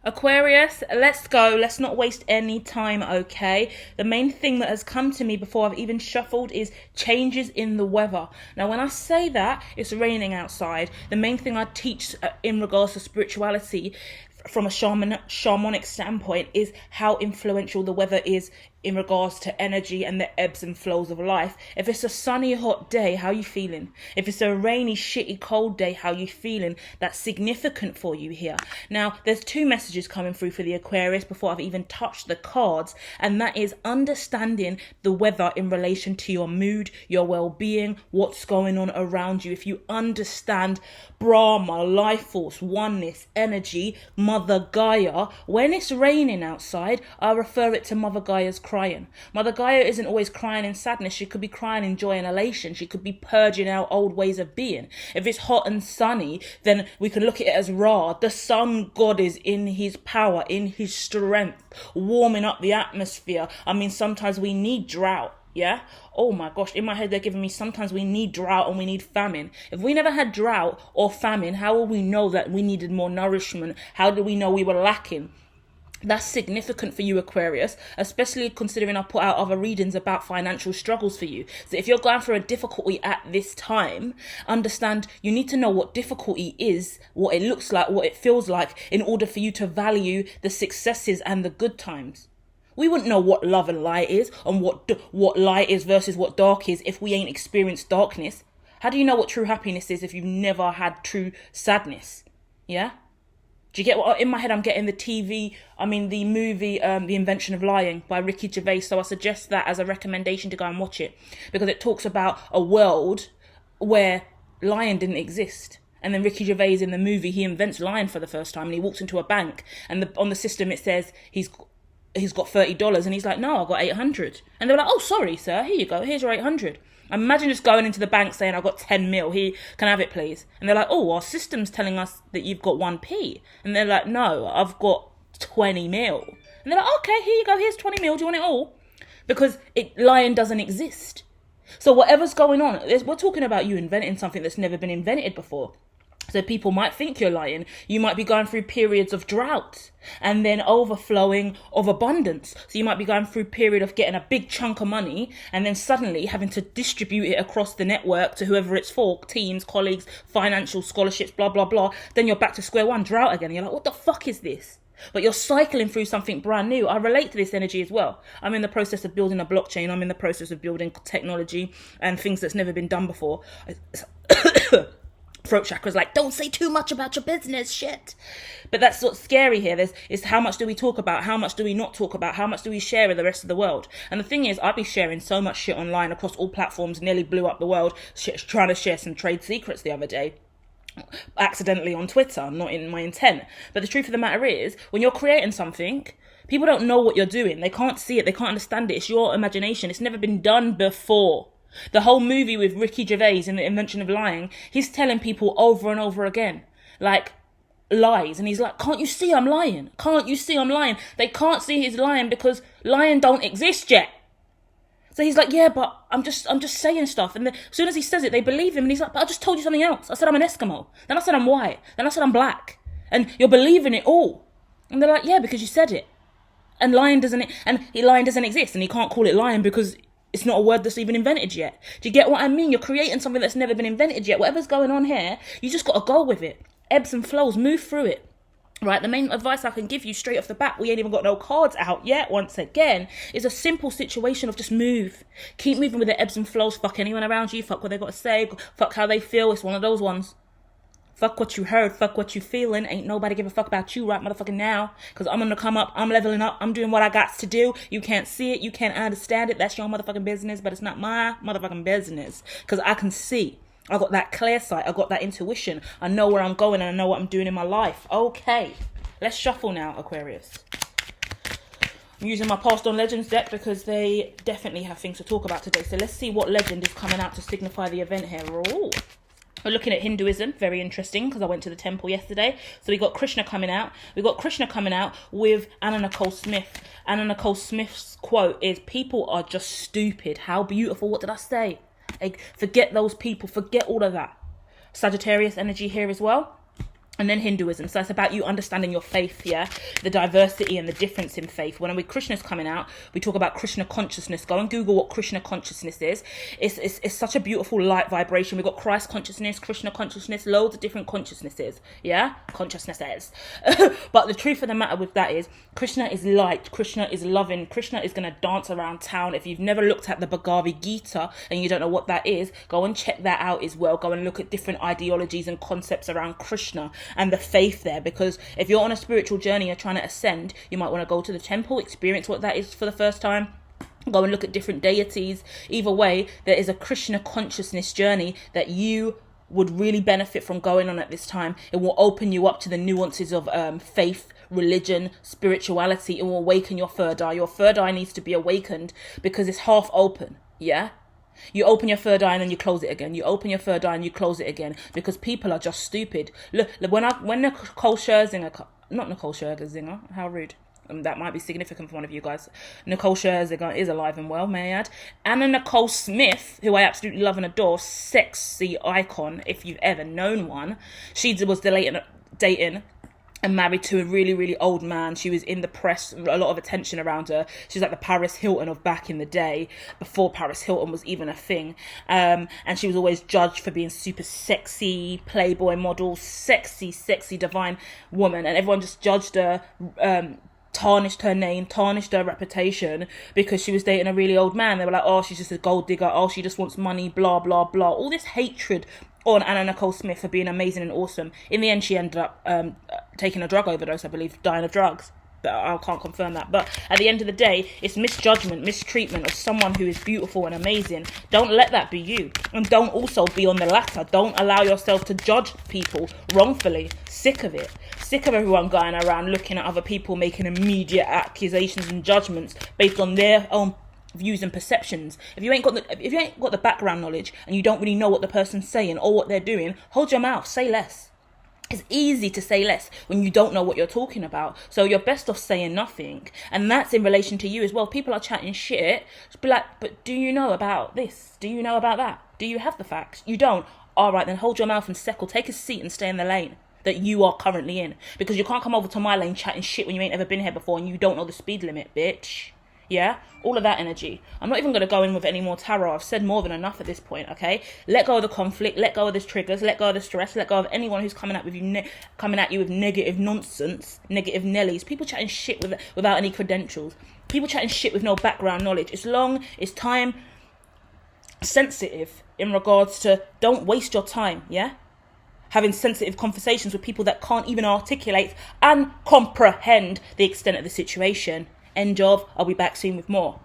Aquarius, let's go. Let's not waste any time, okay? The main thing that has come to me before I've even shuffled is changes in the weather. Now, when I say that, it's raining outside. The main thing I teach in regards to spirituality from a shamanic standpoint is how influential the weather is in regards to energy and the ebbs and flows of life. If it's a sunny hot day, how you feeling? If it's a rainy shitty cold day, how you feeling? That's significant for you here. Now there's two messages coming through for the Aquarius before I've even touched the cards, and that is understanding the weather in relation to your mood, your well-being, what's going on around you. If you understand Brahma, life force, oneness, energy, Mother Gaia, when it's raining outside, I refer it to Mother Gaia's crying. Mother Gaia isn't always crying in sadness. She could be crying in joy and elation. She could be purging out old ways of being. If it's hot and sunny, then we can look at it as Ra. The sun god is in his power, in his strength, warming up the atmosphere. I mean, sometimes we need drought. Yeah. Oh my gosh. In my head, they're giving me sometimes we need drought and we need famine. If we never had drought or famine, how will we know that we needed more nourishment? How do we know we were lacking? That's significant for you, Aquarius, especially considering I put out other readings about financial struggles for you. So if you're going through a difficulty at this time, understand you need to know what difficulty is, what it looks like, what it feels like, in order for you to value the successes and the good times. We wouldn't know what love and light is and what light is versus what dark is if we ain't experienced darkness. How do you know what true happiness is if you've never had true sadness? Yeah? Do you get what, in my head I'm getting the movie, The Invention of Lying by Ricky Gervais. So I suggest that as a recommendation to go and watch it, because it talks about a world where lying didn't exist. And then Ricky Gervais in the movie, he invents lying for the first time, and he walks into a bank and on the system it says he's got $30, and he's like, no, I've got 800. And they're like, oh, sorry, sir, here you go, here's your 800. Imagine just going into the bank saying, I've got 10 mil, here, can I have it please? And they're like, oh, our system's telling us that you've got 1p. And they're like, no, I've got 20 mil. And they're like, okay, here you go, here's 20 mil, do you want it all? Because lying doesn't exist. So whatever's going on, we're talking about you inventing something that's never been invented before. So people might think you're lying. You might be going through periods of drought and then overflowing of abundance. So you might be going through a period of getting a big chunk of money and then suddenly having to distribute it across the network to whoever it's for, teams, colleagues, financial scholarships, blah, blah, blah. Then you're back to square one, drought again. And you're like, what the fuck is this? But you're cycling through something brand new. I relate to this energy as well. I'm in the process of building a blockchain. I'm in the process of building technology and things that's never been done before. Throat chakra's like, don't say too much about your business, shit. But that's what's scary here. Is how much do we talk about? How much do we not talk about? How much do we share with the rest of the world? And the thing is, I'd be sharing so much shit online across all platforms, nearly blew up the world, trying to share some trade secrets the other day. Accidentally on Twitter, not in my intent. But the truth of the matter is, when you're creating something, people don't know what you're doing. They can't see it. They can't understand it. It's your imagination. It's never been done before. The whole movie with Ricky Gervais in The Invention of Lying, he's telling people over and over again, like, lies. And he's like, can't you see I'm lying? Can't you see I'm lying? They can't see he's lying because lying don't exist yet. So he's like, yeah, but I'm just saying stuff. And then, as soon as he says it, they believe him. And he's like, but I just told you something else. I said I'm an Eskimo. Then I said I'm white. Then I said I'm black. And you're believing it all. And they're like, yeah, because you said it. And lying doesn't exist. And he can't call it lying because it's not a word that's even invented yet. Do you get what I mean? You're creating something that's never been invented yet. Whatever's going on here, you just got to go with it. Ebbs and flows, move through it. Right, the main advice I can give you straight off the bat, we ain't even got no cards out yet, once again, is a simple situation of just move. Keep moving with the ebbs and flows. Fuck anyone around you. Fuck what they got to say. Fuck how they feel. It's one of those ones. Fuck what you heard, fuck what you feeling. Ain't nobody give a fuck about you right motherfucking now. Because I'm going to come up, I'm leveling up, I'm doing what I got to do. You can't see it, you can't understand it. That's your motherfucking business, but it's not my motherfucking business. Because I can see. I got that clear sight, I got that intuition. I know where I'm going and I know what I'm doing in my life. Okay, let's shuffle now, Aquarius. I'm using my Past on Legends deck because they definitely have things to talk about today. So let's see what legend is coming out to signify the event here. Ooh. We're looking at Hinduism, very interesting, because I went to the temple yesterday. So we got Krishna coming out. We got Krishna coming out with Anna Nicole Smith. Anna Nicole Smith's quote is, people are just stupid. How beautiful, what did I say? Like, forget those people, forget all of that. Sagittarius energy here as well. and then Hinduism. So it's about you understanding your faith, yeah? The diversity and the difference in faith. When Krishna's coming out, we talk about Krishna consciousness. Go and Google what Krishna consciousness is. It's such a beautiful light vibration. We've got Christ consciousness, Krishna consciousness, loads of different consciousnesses, yeah? Consciousnesses. But the truth of the matter with that is, Krishna is light, Krishna is loving, Krishna is going to dance around town. If you've never looked at the Bhagavad Gita and you don't know what that is, go and check that out as well. Go and look at different ideologies and concepts around Krishna and the faith there, because if you're on a spiritual journey, you're trying to ascend, you might want to go to the temple, experience what that is for the first time, go and look at different deities. Either way, there is a Krishna consciousness journey that you would really benefit from going on at this time. It will open you up to the nuances of faith, religion, spirituality. It will awaken your third eye. Your third eye needs to be awakened because it's half open, yeah? You open your third eye and then you close it again. You open your third eye and you close it again because people are just stupid. Look, when Nicole Scherzinger, not Nicole Scherzinger, how rude. That might be significant for one of you guys. Nicole Scherzinger is alive and well, may I add. Anna Nicole Smith, who I absolutely love and adore, sexy icon, if you've ever known one. She was dating and married to a really, really old man. She was in the press, a lot of attention around her. She's like the Paris Hilton of back in the day, before Paris Hilton was even a thing. And she was always judged for being super sexy, Playboy model, sexy, divine woman. And everyone just judged her, tarnished her name, tarnished her reputation because she was dating a really old man. They were like, oh, she's just a gold digger. Oh, she just wants money, blah, blah, blah. All this hatred on Anna Nicole Smith for being amazing and awesome. In the end, she ended up taking a drug overdose, I believe, dying of drugs. But I can't confirm that. But at the end of the day, it's misjudgment, mistreatment of someone who is beautiful and amazing. Don't let that be you. And don't also be on the latter. Don't allow yourself to judge people wrongfully. Sick of it. Sick of everyone going around looking at other people making immediate accusations and judgments based on their own views and perceptions. If you ain't got the background knowledge and you don't really know what the person's saying or what they're doing, hold your mouth, say less. It's easy to say less when you don't know what you're talking about. So you're best off saying nothing. And that's in relation to you as well. People are chatting shit. Just be like, but do you know about this? Do you know about that? Do you have the facts? You don't. All right, then hold your mouth and settle. Take a seat and stay in the lane that you are currently in. Because you can't come over to my lane chatting shit when you ain't ever been here before and you don't know the speed limit, bitch. Yeah? All of that energy. I'm not even going to go in with any more tarot. I've said more than enough at this point, okay? Let go of the conflict. Let go of the triggers. Let go of the stress. Let go of anyone who's coming at you with negative nonsense, negative nellies. People chatting shit without any credentials. People chatting shit with no background knowledge. It's time sensitive in regards to don't waste your time, yeah? Having sensitive conversations with people that can't even articulate and comprehend the extent of the situation. End of. I'll be back soon with more.